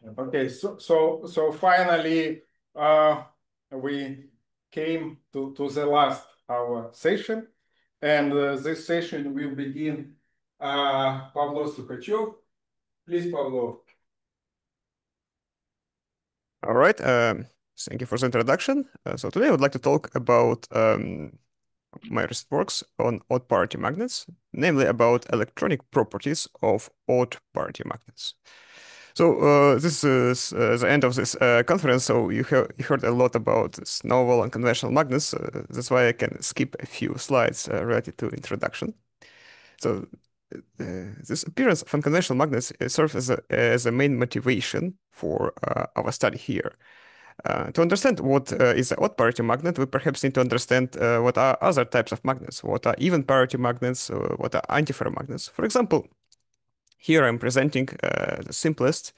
Okay, so finally, we came to the last our session, and this session will begin. Pavlo Sukhachov, please, Pavlo. All right. Thank you for the introduction. So today I would like to talk about my recent works on odd-parity magnets, namely about electronic properties of odd-parity magnets. So this is the end of this conference. So you heard a lot about this novel unconventional magnets. That's why I can skip a few slides related to introduction. So this appearance of unconventional magnets serves as a main motivation for our study here. To understand what is an odd-parity magnet, we perhaps need to understand what are other types of magnets, what are even-parity magnets, what are antiferromagnets. For example, here I'm presenting the simplest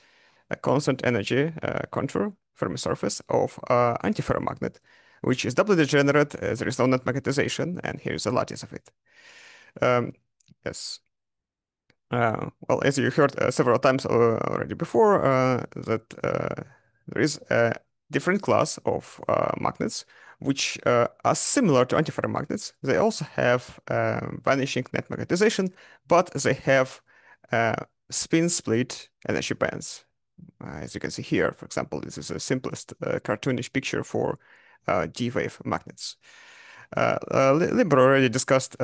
constant energy contour Fermi surface of antiferromagnet, which is doubly degenerate. There is no net magnetization, and here's the lattice of it. Um, yes. Well, as you heard several times already before, that there is a different class of magnets which are similar to antiferromagnets. They also have vanishing net magnetization, but they have spin split energy bands. As you can see here, for example, this is the simplest cartoonish picture for D-wave magnets. Libor already discussed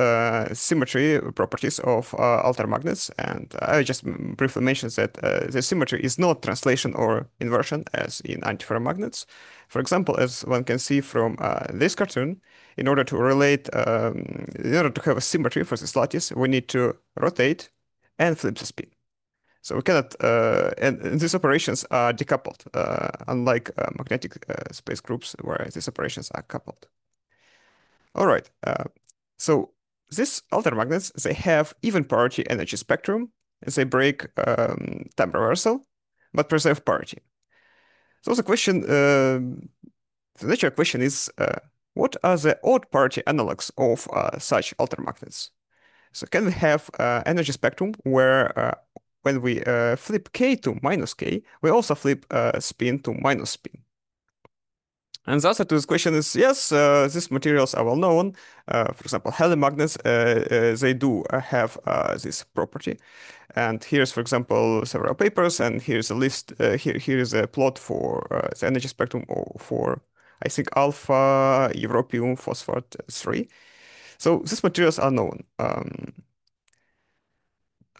symmetry properties of altermagnets, and I just briefly mentioned that the symmetry is not translation or inversion as in antiferromagnets. For example, as one can see from this cartoon, in order to in order to have a symmetry for this lattice, we need to rotate and flip the spin. So we cannot, and these operations are decoupled, unlike magnetic space groups where these operations are coupled. All right. So these altermagnets, they have even parity energy spectrum. They break time reversal, but preserve parity. So the natural question is, what are the odd parity analogs of such altermagnets? So can we have energy spectrum where when we flip k to minus k, we also flip spin to minus spin? And the answer to this question is yes, these materials are well known. For example, helium magnets, they do have this property. And here's, for example, several papers, and here's a list. Here is a plot for the energy spectrum for, I think, alpha europium phosphate 3. So these materials are known.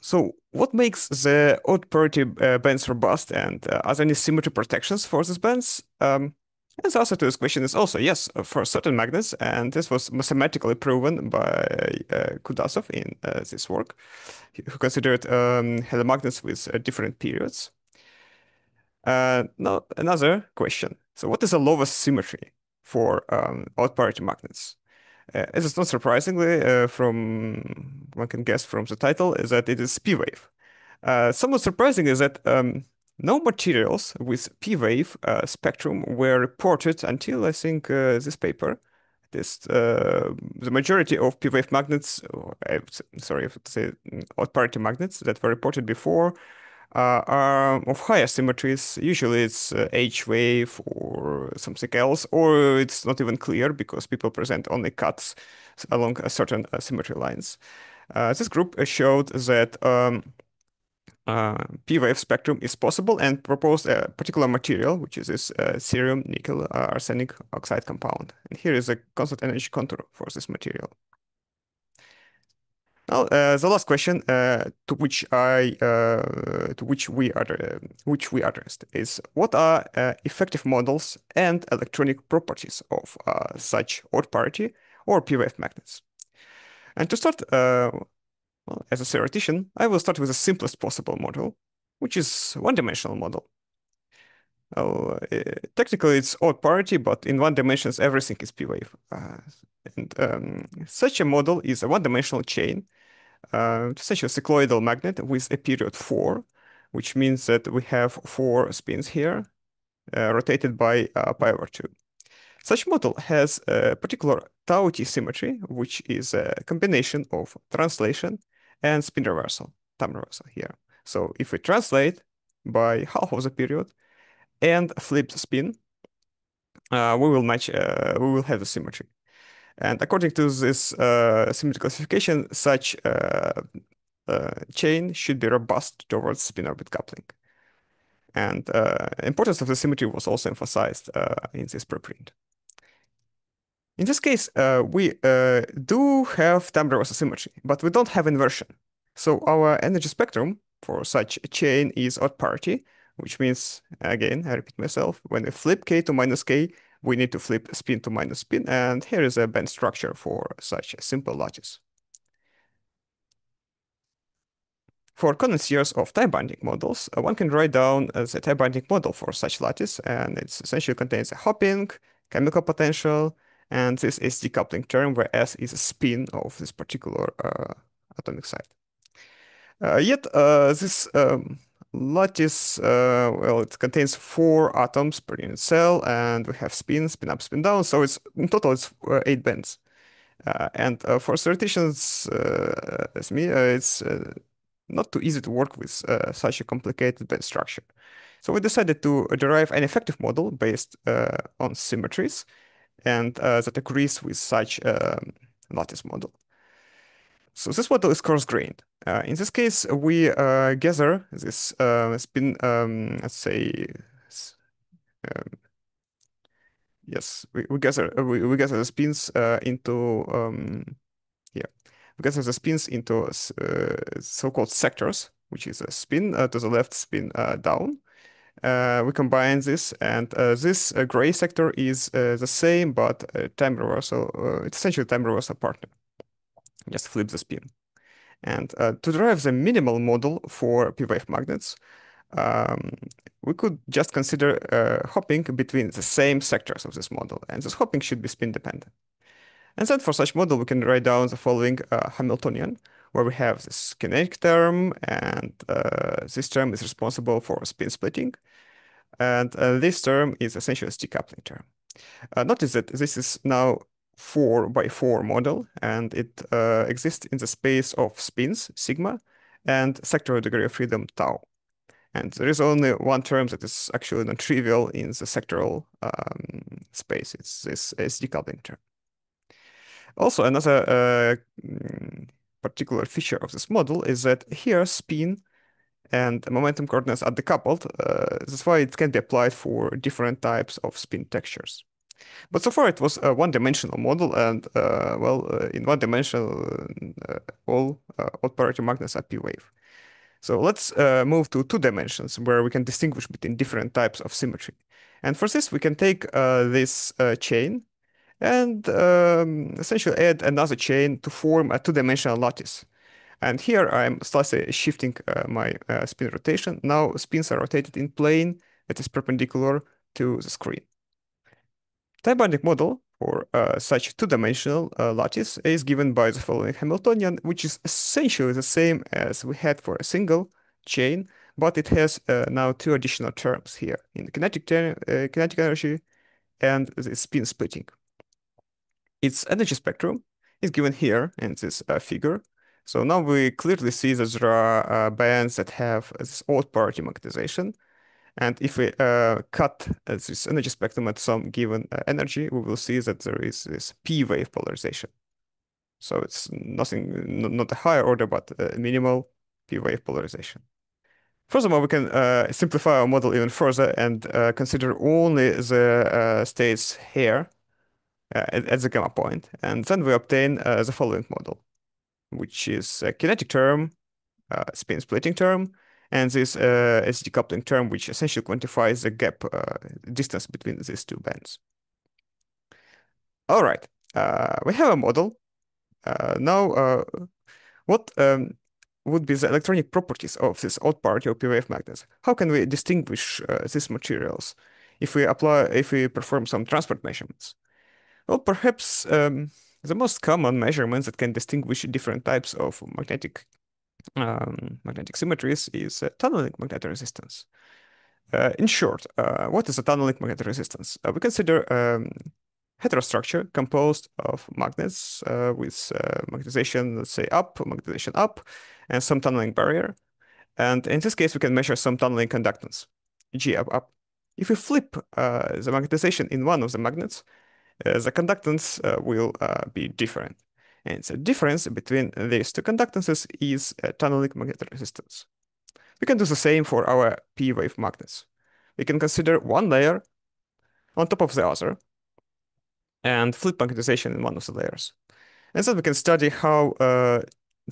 So what makes the odd parity bands robust, and are there any symmetry protections for these bands? And the answer to this question is also yes, for certain magnets, and this was mathematically proven by Kudasov in this work, who considered helium magnets with different periods. Now, another question. So what is the lowest symmetry for odd parity magnets? As it's not surprisingly, from one can guess from the title, is that it is P-wave. Somewhat surprising is that no materials with P-wave spectrum were reported until I think this paper. The majority of P-wave magnets, or sorry, if to say odd-parity magnets that were reported before, are of higher symmetries. Usually it's H-wave or something else, or it's not even clear because people present only cuts along a certain symmetry lines. This group showed that P-wave spectrum is possible and proposed a particular material, which is this cerium nickel arsenic oxide compound. And here is a constant energy contour for this material. Now, the last question to which we addressed is what are effective models and electronic properties of such odd parity or P-wave magnets? And to start, well, as a theoretician, I will start with the simplest possible model, which is one-dimensional model. Technically, it's odd parity, but in one dimension, everything is P-wave. Such a model is a one-dimensional chain, such a cycloidal magnet with a period 4, which means that we have 4 spins here, rotated by pi over 2. Such model has a particular tau-T symmetry, which is a combination of translation and spin reversal, time reversal here. So if we translate, by half of the period and flip the spin, we will have the symmetry. And according to this symmetry classification, such chain should be robust towards spin-orbit coupling. And importance of the symmetry was also emphasized in this preprint. In this case, we do have time reversal symmetry, but we don't have inversion. So our energy spectrum for such a chain is odd parity, which means, again, I repeat myself, when we flip k to minus k, we need to flip spin to minus spin, and here is a band structure for such a simple lattice. For connoisseurs of time-binding models, one can write down the time-binding model for such lattice, and it essentially contains a hopping, chemical potential, and this is decoupling term, where S is a spin of this particular atomic site. Yet this lattice, well, it contains 4 atoms per unit cell, and we have spin, spin up, spin down, so it's in total it's 8 bands. And for theoreticians as me, it's not too easy to work with such a complicated band structure. So we decided to derive an effective model based on symmetries, and that agrees with such lattice model. So this model is coarse-grained. In this case, we gather this spin, let's say, yes, we gather the spins into yeah, we gather the spins into so-called sectors, which is a spin to the left, spin down. We combine this, and this gray sector is the same, but time reversal. It's essentially time reversal partner. Just flip the spin. And to derive the minimal model for p-wave magnets, um, we could just consider hopping between the same sectors of this model, and this hopping should be spin dependent. And then for such model, we can write down the following Hamiltonian, where we have this kinetic term, and this term is responsible for spin splitting, and this term is essentially a decoupling term. Notice that this is now 4 by 4 model, and it exists in the space of spins, sigma, and sectoral degree of freedom, tau. And there is only one term that is actually non-trivial in the sectoral space. It's this decoupling term. Also, another particular feature of this model is that here spin and momentum coordinates are decoupled. That's why it can be applied for different types of spin textures. But so far it was a one-dimensional model, and in one dimension, all odd-parity magnets are p-wave. So let's move to 2 dimensions, where we can distinguish between different types of symmetry. And for this, we can take this chain and essentially add another chain to form a 2-dimensional lattice. And here I'm slightly shifting my spin rotation. Now spins are rotated in plane that is perpendicular to the screen. Time-binding model for such 2-dimensional lattice is given by the following Hamiltonian, which is essentially the same as we had for a single chain, but it has now 2 additional terms here in the kinetic energy and the spin splitting. Its energy spectrum is given here in this figure. So now we clearly see that there are bands that have this odd-parity magnetization. And if we cut this energy spectrum at some given energy, we will see that there is this p-wave polarization. So it's nothing, not a higher order, but a minimal p-wave polarization. Furthermore, we can simplify our model even further and consider only the states here at the gamma point. And then we obtain the following model, which is a kinetic term, spin splitting term, and this is decoupling term, which essentially quantifies the gap distance between these 2 bands. All right, we have a model. Now, what would be the electronic properties of this odd-parity or p-wave magnets? How can we distinguish these materials if we perform some transport measurements? Well, perhaps the most common measurements that can distinguish different types of magnetic symmetries is tunneling magnetic resistance. In short, what is a tunneling magnetic resistance? We consider heterostructure composed of magnets with magnetization, let's say up, and some tunneling barrier. And in this case, we can measure some tunneling conductance, G up. If we flip the magnetization in one of the magnets, the conductance will be different. And the difference between these two conductances is tunneling magnetic resistance. We can do the same for our p-wave magnets. We can consider one layer on top of the other and flip magnetization in one of the layers. And then we can study how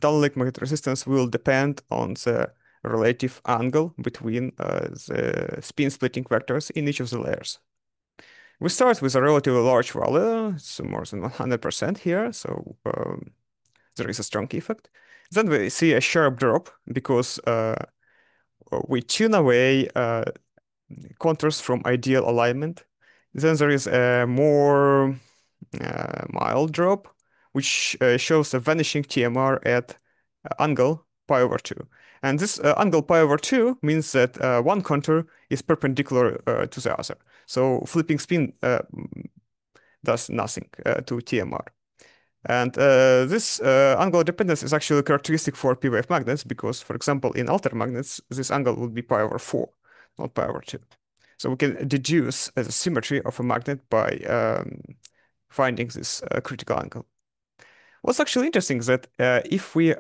tunneling magnetic resistance will depend on the relative angle between the spin splitting vectors in each of the layers. We start with a relatively large value, it's more than 100% here, so there is a strong effect. Then we see a sharp drop because we tune away contours from ideal alignment. Then there is a more mild drop, which shows a vanishing TMR at angle pi over 2. And this angle pi over 2 means that one contour is perpendicular to the other. So flipping spin does nothing to TMR. And this angular dependence is actually characteristic for p-wave magnets because, for example, in alter magnets, this angle would be pi over 4, not pi over 2. So we can deduce the symmetry of a magnet by finding this critical angle. What's actually interesting is that if we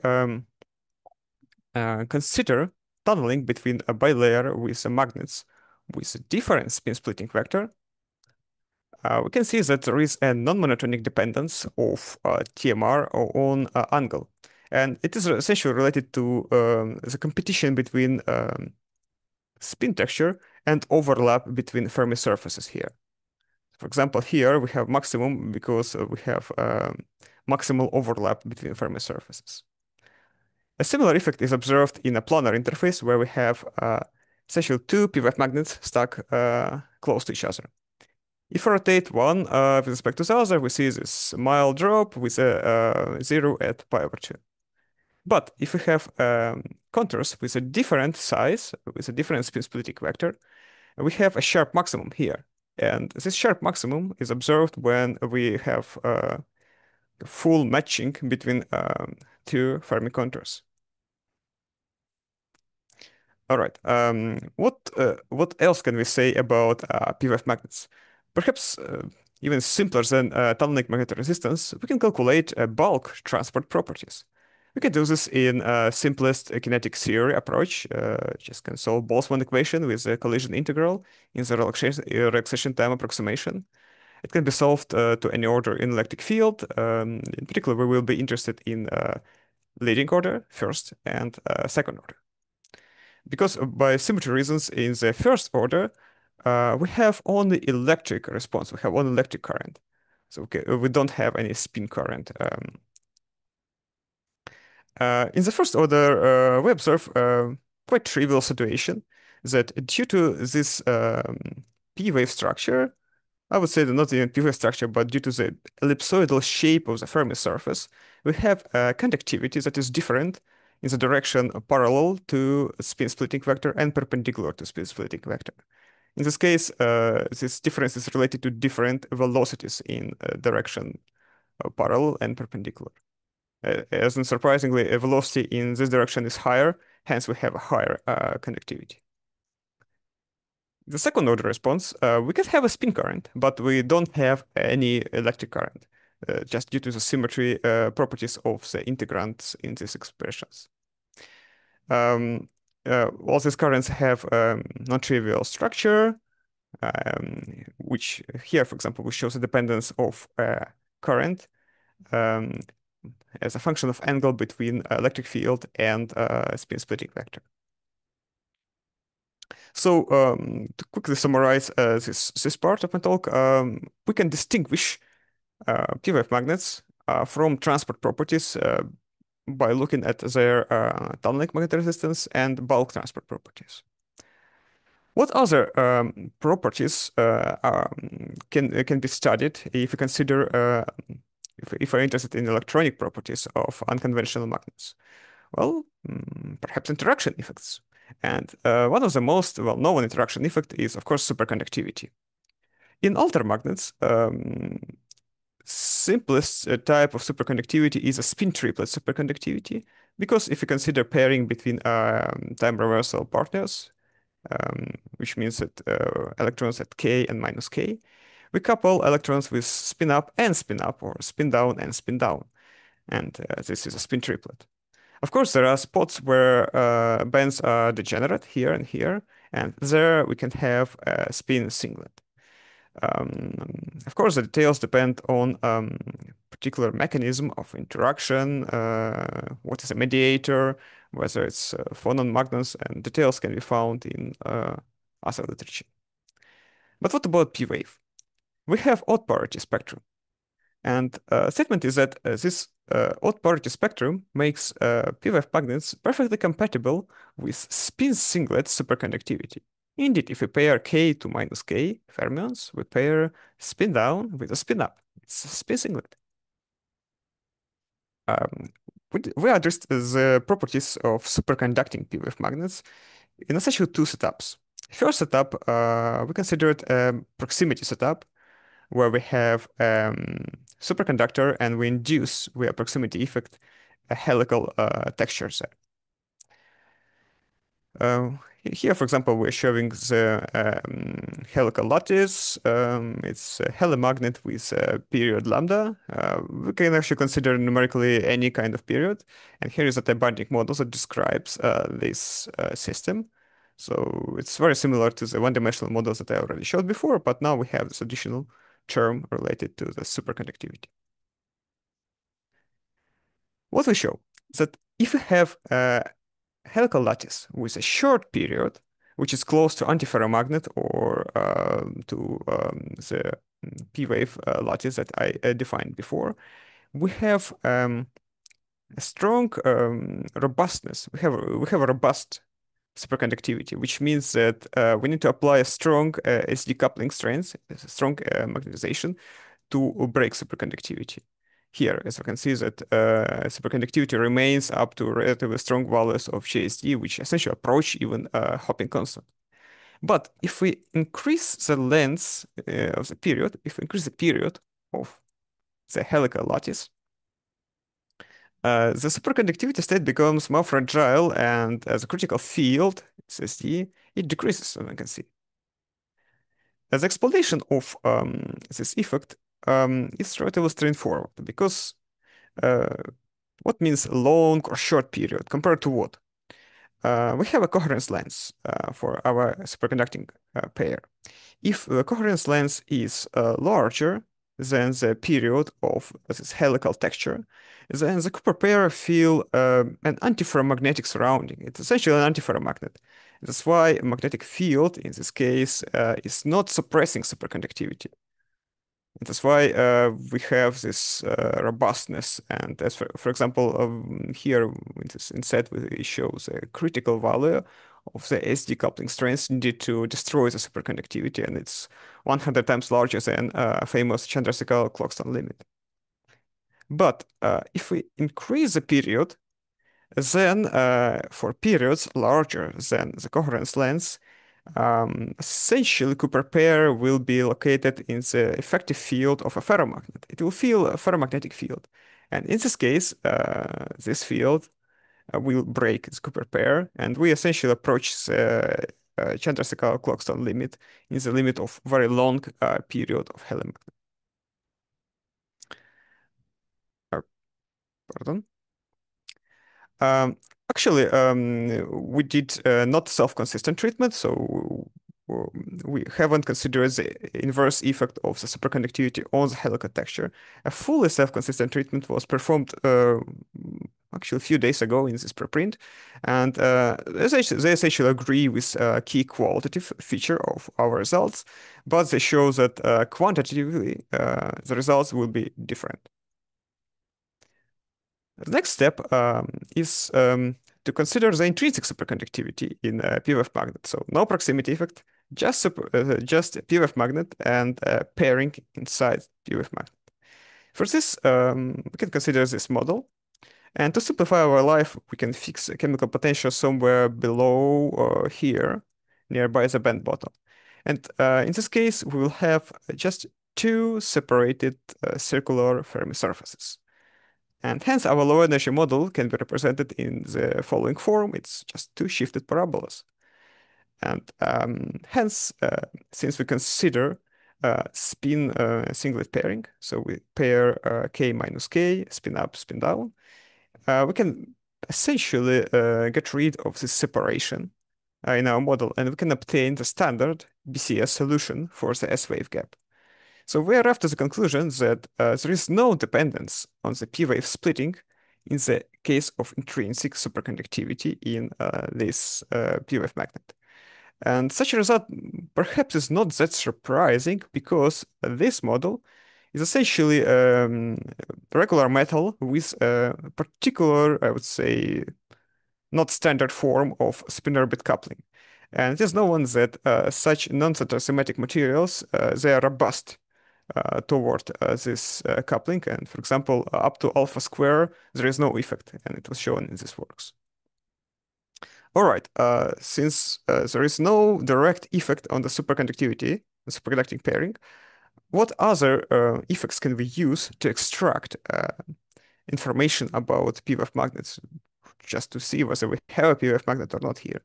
consider tunneling between a bilayer with magnets with a different spin splitting vector, we can see that there is a non-monotonic dependence of TMR on angle. And it is essentially related to the competition between spin texture and overlap between Fermi surfaces here. For example, here we have maximum because we have maximal overlap between Fermi surfaces. A similar effect is observed in a planar interface where we have essentially two p-wave magnets stuck close to each other. If we rotate one with respect to the other, we see this mild drop with a 0 at pi over 2. But if we have contours with a different size, with a different spin splitting vector, we have a sharp maximum here. And this sharp maximum is observed when we have full matching between two Fermi contours. All right. What else can we say about p-wave magnets? Perhaps even simpler than tunneling magnetic resistance, we can calculate bulk transport properties. We can do this in simplest kinetic theory approach. Just can solve Boltzmann equation with a collision integral in the relaxation time approximation. It can be solved to any order in electric field. In particular, we will be interested in leading order first and second order. Because by symmetry reasons in the first order, we have only electric response. We have only electric current. So we don't have any spin current. In the first order, we observe a quite trivial situation that due to this p-wave structure, I would say that not even p-wave structure, but due to the ellipsoidal shape of the Fermi surface, we have a conductivity that is different in the direction parallel to spin splitting vector and perpendicular to spin splitting vector. In this case, this difference is related to different velocities in direction parallel and perpendicular. As unsurprisingly, a velocity in this direction is higher, hence we have a higher conductivity. The second order response, we can have a spin current, but we don't have any electric current, just due to the symmetry properties of the integrands in these expressions. All these currents have non-trivial structure, which here, for example, we show the dependence of current as a function of angle between electric field and spin splitting vector. So to quickly summarize this part of my talk, we can distinguish p-wave magnets from transport properties by looking at their tunneling magnetic resistance and bulk transport properties. What other properties can be studied if you consider if we're interested in electronic properties of unconventional magnets? Well, perhaps interaction effects. And one of the most well-known interaction effect is, of course, superconductivity. In alter magnets, simplest type of superconductivity is a spin triplet superconductivity. Because if you consider pairing between time reversal partners, which means that electrons at k and minus k, we couple electrons with spin up, or spin down and spin down. And this is a spin triplet. Of course, there are spots where bands are degenerate here and here, and there we can have a spin singlet. Of course, the details depend on particular mechanism of interaction, what is a mediator, whether it's phonon magnets, and details can be found in other literature. But what about P-wave? We have odd-parity spectrum. And statement is that this odd-parity spectrum makes P-wave magnets perfectly compatible with spin singlet superconductivity. Indeed, if we pair k to minus k fermions, we pair spin down with a spin up. It's a spin singlet. We addressed the properties of superconducting P-wave magnets in essentially two setups. First setup, we considered a proximity setup, where we have superconductor and we induce via proximity effect a helical texture there. Here, for example, we're showing the helical lattice. It's a helimagnet with a period lambda. We can actually consider numerically any kind of period. And here is a time binding model that describes this system. So it's very similar to the one-dimensional models that I already showed before, but now we have this additional term related to the superconductivity. What we show is that if we have a helical lattice with a short period, which is close to antiferromagnet or to the P-wave lattice that I defined before, we have a strong robustness. We have a robust superconductivity, which means that we need to apply a strong SD coupling strength, a strong magnetization to break superconductivity. Here, as we can see that superconductivity remains up to relatively strong values of JSD, which essentially approach even hopping constant. But if we increase the length of the period, if we increase the period of the helical lattice, the superconductivity state becomes more fragile, and as a critical field, SSD, it decreases, as we can see. As explanation of this effect is relatively straightforward, because what means long or short period compared to what? We have a coherence length for our superconducting pair. If the coherence length is larger than the period of this helical texture, then the Cooper pair feel an antiferromagnetic surrounding. It's essentially an antiferromagnet. That's why a magnetic field, in this case, is not suppressing superconductivity. That's why we have this robustness. And as for example, here in this inset, it shows a critical value of the SD coupling strength needed to destroy the superconductivity, and it's 100 times larger than famous Chandrasekhar-Clarkson limit. But if we increase the period, then for periods larger than the coherence length, essentially Cooper pair will be located in the effective field of a ferromagnet. It will feel a ferromagnetic field. And in this case, this field will break its Cooper pair, and we essentially approach the Chandrasekhar-Clarkson limit in the limit of very long period of helimagnet. Pardon. Actually, we did not self-consistent treatment, so we haven't considered the inverse effect of the superconductivity on the helical texture. A fully self-consistent treatment was performed actually a few days ago in this preprint, and they essentially agree with a key qualitative feature of our results, but they show that quantitatively the results will be different. The next step is to consider the intrinsic superconductivity in a P-wave magnet. So no proximity effect, just a P-wave magnet and pairing inside P-wave magnet. For this, we can consider this model. And to simplify our life, we can fix a chemical potential somewhere below here, nearby the band bottom. And in this case, we will have just two separated circular Fermi surfaces. And hence, our low energy model can be represented in the following form. It's just two shifted parabolas. And hence, since we consider spin singlet pairing, so we pair k minus k, spin up, spin down, we can essentially get rid of this separation in our model, and we can obtain the standard BCS solution for the S-wave gap. So we arrived to the conclusion that there is no dependence on the p-wave splitting in the case of intrinsic superconductivity in this p-wave magnet. And such a result perhaps is not that surprising because this model is essentially regular metal with a particular, I would say, not standard form of spin-orbit coupling. And it is known that such non-heterosymmetric materials, they are robust toward this coupling. And for example, up to alpha square, there is no effect, and it was shown in these works. All right, since there is no direct effect on the superconductivity, the superconducting pairing, what other effects can we use to extract information about p-wave magnets, just to see whether we have a p-wave magnet or not here?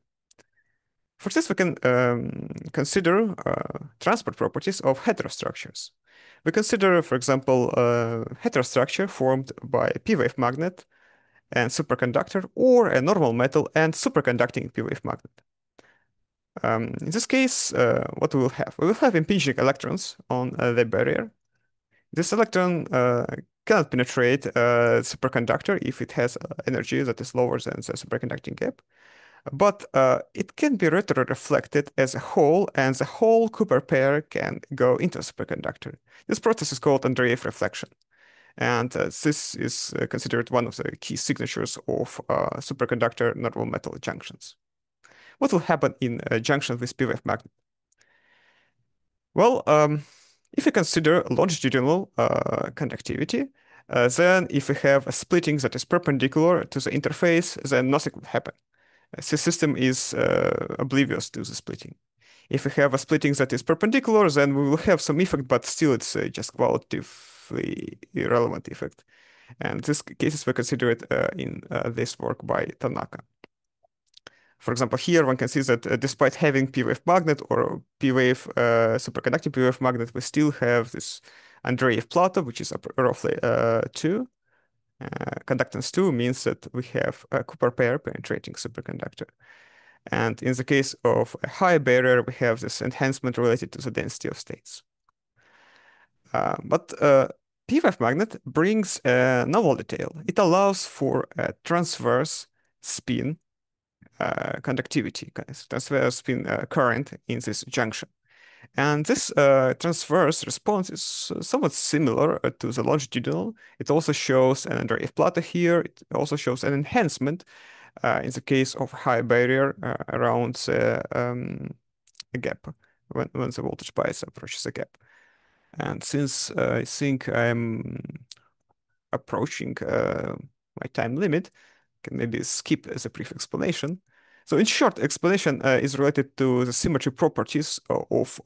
For this, we can consider transport properties of heterostructures. We consider, for example, a heterostructure formed by a p-wave magnet and superconductor, or a normal metal and superconducting p-wave magnet. In this case, what we will have? We will have impinging electrons on the barrier. This electron cannot penetrate a superconductor if it has energy that is lower than the superconducting gap. But it can be retroreflected as a whole, and the whole Cooper pair can go into a superconductor. This process is called Andreev reflection. And this is considered one of the key signatures of superconductor normal metal junctions. What will happen in a junction with p-wave magnet? Well, if you consider longitudinal conductivity, then if we have a splitting that is perpendicular to the interface, then nothing will happen. The system is oblivious to the splitting. If we have a splitting that is perpendicular, then we will have some effect, but still it's just qualitatively irrelevant effect. And these cases were considered in this work by Tanaka. For example, here one can see that despite having p-wave magnet or p-wave superconducting p-wave magnet, we still have this Andreev Plato, which is roughly 2. Conductance 2 means that we have a Cooper pair penetrating superconductor. And in the case of a high barrier, we have this enhancement related to the density of states. But p-wave magnet brings a novel detail. It allows for a transverse spin conductivity, transverse spin current in this junction. And this transverse response is somewhat similar to the longitudinal. It also shows an Andreev Plato here. It also shows an enhancement in the case of high barrier around a gap when the voltage bias approaches a gap. And since I think I'm approaching my time limit, I can maybe skip the brief explanation. So in short, explanation is related to the symmetry properties of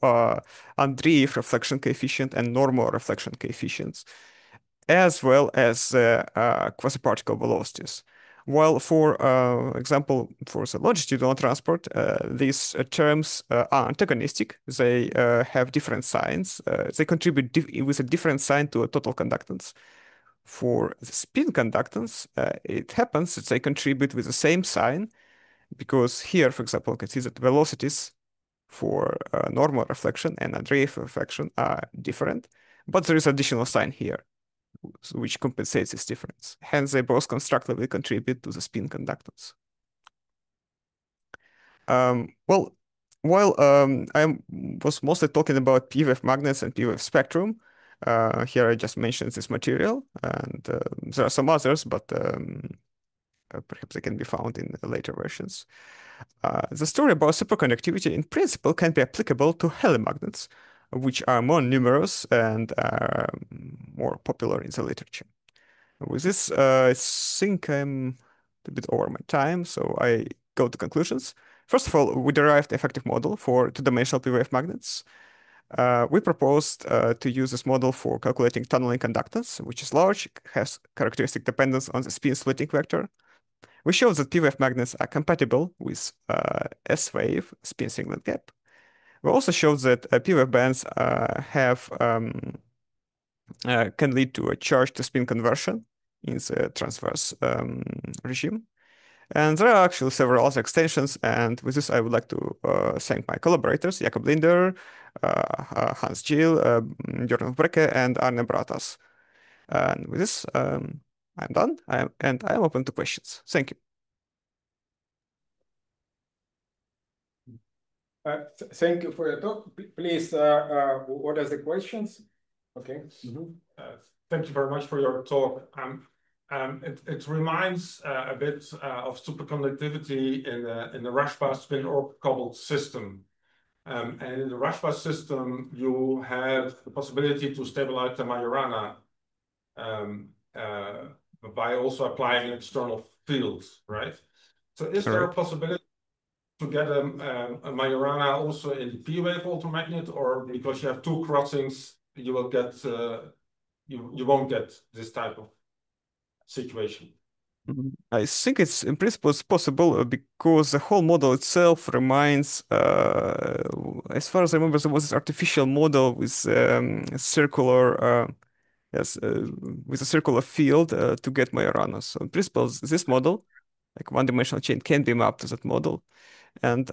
Andreev reflection coefficient and normal reflection coefficients, as well as quasi-particle velocities. While, for example, for the longitudinal transport, these terms are antagonistic. They have different signs. They contribute with a different sign to a total conductance. For the spin conductance, it happens that they contribute with the same sign, because here, for example, you can see that velocities for normal reflection and Andreev reflection are different, but there is additional sign here, which compensates this difference. Hence, they both constructively contribute to the spin conductance. Well, while I was mostly talking about p-wave magnets and p-wave spectrum, here I just mentioned this material, and there are some others, but perhaps they can be found in later versions. The story about superconductivity in principle can be applicable to helimagnets, which are more numerous and are more popular in the literature. With this, I think I'm a bit over my time, so I go to conclusions. First of all, we derived an effective model for two-dimensional p-wave magnets. We proposed to use this model for calculating tunneling conductance, which is large, has characteristic dependence on the spin splitting vector. We showed that p-wave magnets are compatible with S-wave spin sigmoid gap. We also showed that p-wave bands can lead to a charge to spin conversion in the transverse regime. And there are actually several other extensions. And with this, I would like to thank my collaborators, Jakob Linder, Hans Giel, Jörn Brecke, and Arne Bratas. And with this, I'm done, and I am open to questions. Thank you. Thank you for your talk. Please, what are the questions? Okay. Thank you very much for your talk. It reminds a bit of superconductivity in the Rashba spin orbit coupled system. And in the Rashba system, you have the possibility to stabilize the Majorana by also applying an external field, right? So is there a possibility to get a Majorana also in the P-wave altermagnet, or because you have two crossings, you will get you won't get this type of situation? I think it's in principle it's possible because the whole model itself reminds, as far as I remember, there was this artificial model with circular, with a circular field to get Majoranas. So in principle, this model, like one-dimensional chain, can be mapped to that model, and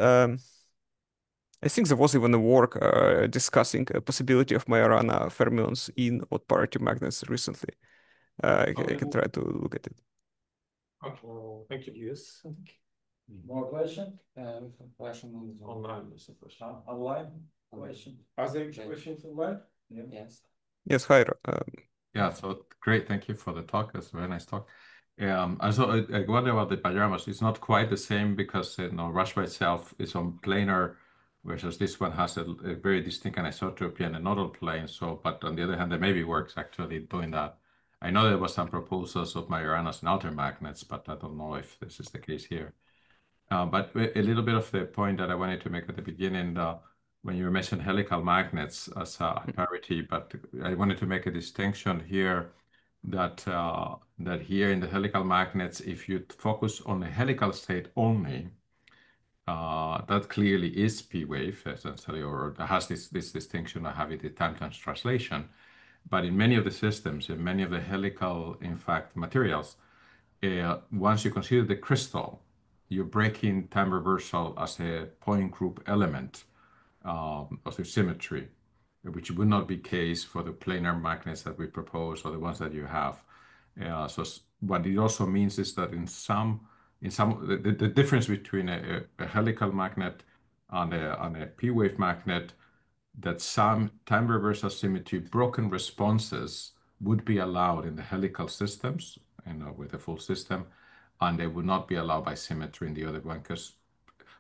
I think there was even a work discussing a possibility of Majorana fermions in odd-parity magnets recently. I can try to look at it. Okay, thank you. Yes. More question? Question Online is the question. Online question. Are there questions online? Yes. Yes, hi. Yeah, so great. Thank you for the talk. That's a very nice talk. Also, I wonder about the panoramas. It's not quite the same because Rashba itself is on planar, whereas this one has a very distinct anisotropy and a nodal plane. So, but on the other hand, there maybe works actually doing that. I know there was some proposals of Majoranas and altermagnets, but I don't know if this is the case here. But a little bit of the point that I wanted to make at the beginning, when you mentioned helical magnets as a parity, but I wanted to make a distinction here that that here in the helical magnets, if you focus on the helical state only, that clearly is p-wave essentially, or has this distinction of having the time-times translation. But in many of the systems, in many of the helical, in fact, materials, once you consider the crystal, you're breaking time reversal as a point group element of the symmetry, which would not be case for the planar magnets that we propose or the ones that you have. So what it also means is that the difference between a helical magnet and a p-wave magnet, that some time reversal symmetry broken responses would be allowed in the helical systems, with a full system, and they would not be allowed by symmetry in the other one.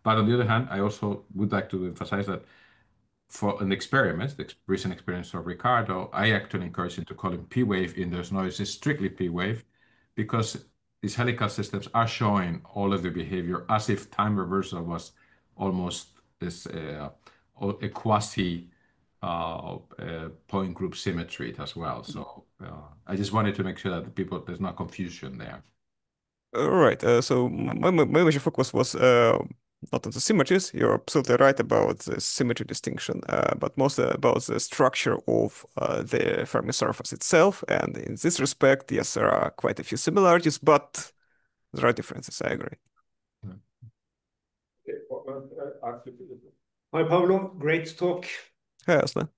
But on the other hand, I also would like to emphasize that for an experiment, the recent experience of Ricardo, I actually encourage him to call him p-wave in those noises, strictly p-wave, because these helical systems are showing all of the behavior as if time reversal was almost this a quasi point group symmetry as well. So I just wanted to make sure that there's no confusion there. Right. So my major focus was not on the symmetries. You're absolutely right about the symmetry distinction, but mostly about the structure of the Fermi surface itself. And in this respect, yes, there are quite a few similarities, but there are differences. I agree. Hi, Pavlo. Great talk. Hi, Aslan.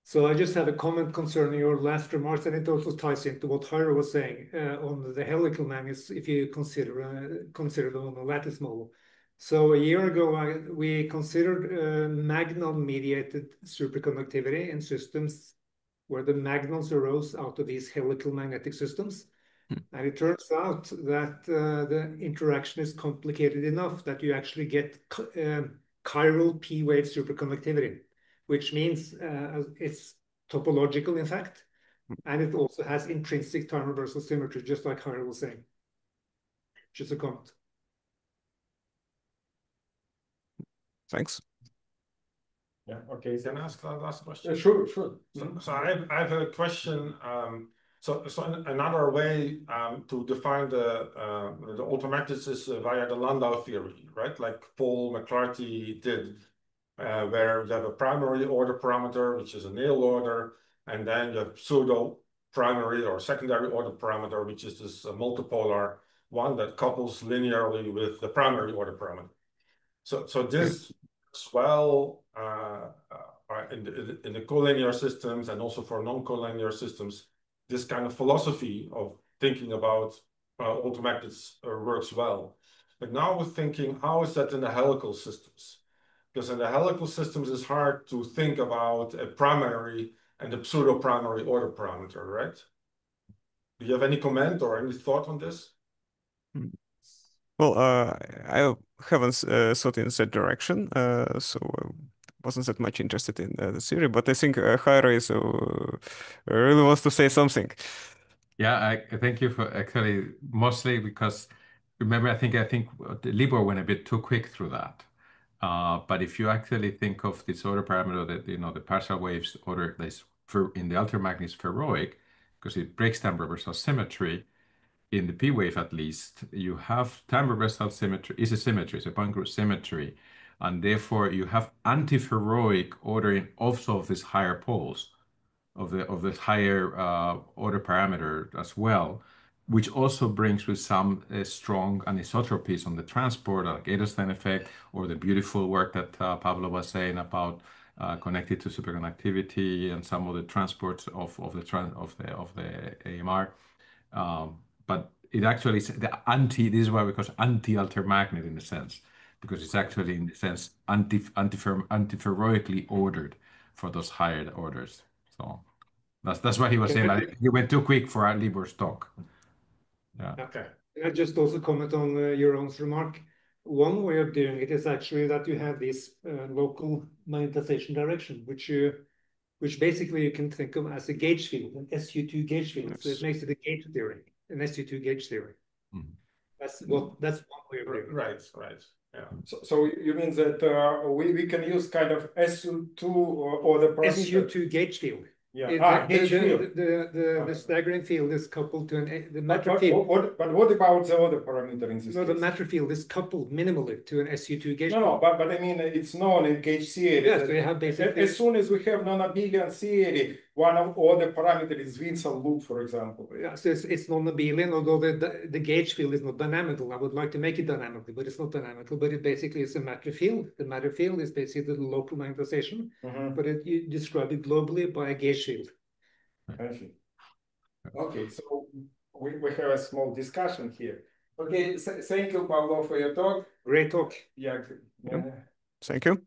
So I just have a comment concerning your last remarks, and it also ties into what Jairo was saying on the helical magnets, if you consider them on a lattice model. So a year ago, we considered magnon-mediated superconductivity in systems where the magnons arose out of these helical magnetic systems. And it turns out that the interaction is complicated enough that you actually get chiral p-wave superconductivity, which means it's topological, in fact, and it also has intrinsic time reversal symmetry, just like Jairo was saying. Just a comment. Thanks. Yeah. Okay. Can I ask that last question? Sure. So I have a question. So another way to define the automagnets is via the Landau theory, right? Like Paul McClarty did, where you have a primary order parameter, which is a Néel order, and then you have pseudo primary or secondary order parameter, which is this multipolar one that couples linearly with the primary order parameter. So this as well in the collinear systems and also for non-collinear systems, this kind of philosophy of thinking about automagnets works well. But now we're thinking, how is that in the helical systems? Because in the helical systems, it's hard to think about a primary and a pseudo-primary order parameter, right? Do you have any comment or any thought on this? Well, I haven't thought in that direction, so wasn't that much interested in the theory. But I think Jairo really wants to say something. Yeah, I thank you for actually mostly because remember I think Libor went a bit too quick through that. But if you actually think of this order parameter that the partial waves order that's in the altermagnet is ferroic because it breaks time reversal symmetry. In the P wave, at least, you have time reversal symmetry is a symmetry, it's a point group symmetry, and therefore you have antiferroic ordering also of these higher poles of the higher order parameter as well, which also brings with some strong anisotropies on the transport, like Edelstein effect, or the beautiful work that Pavlo was saying about connected to superconductivity and some of the transports of the AMR. But it actually is this is why we call it anti-altermagnet in a sense, because it's actually in a sense antiferroically ordered for those higher orders. So that's what he was saying. Like, he went too quick for our Libor's talk. Yeah. Okay. I just also comment on your own remark. One way of doing it is actually that you have this local magnetization direction, which basically you can think of as a gauge field, an SU2 gauge field. Yes. So it makes it a gauge theory, an SU2 gauge theory. Mhm. That's one way of doing it. Right. Yeah. So you mean that we can use kind of SU2 or the parameter? SU2 gauge field. Yeah. Gauge field. The staggering field is coupled to the matter field. But what about the other parameter in this No, the case? matter field is coupled minimally to an SU2 gauge field. No, but I mean, it's known in gauge theory. Yes, so you have basically... As soon as we have non-abelian theory, one of all the parameters is Winsor loop, for example. Yeah, so it's non-abelian, although the gauge field is not dynamical. I would like to make it dynamical, but it's not dynamical. But it basically is a matter field. The matter field is basically the local magnetization, but you describe it globally by a gauge field. I see. Okay, so we have a small discussion here. Okay, thank you, Pavlo, for your talk. Great talk. Yeah. Thank you.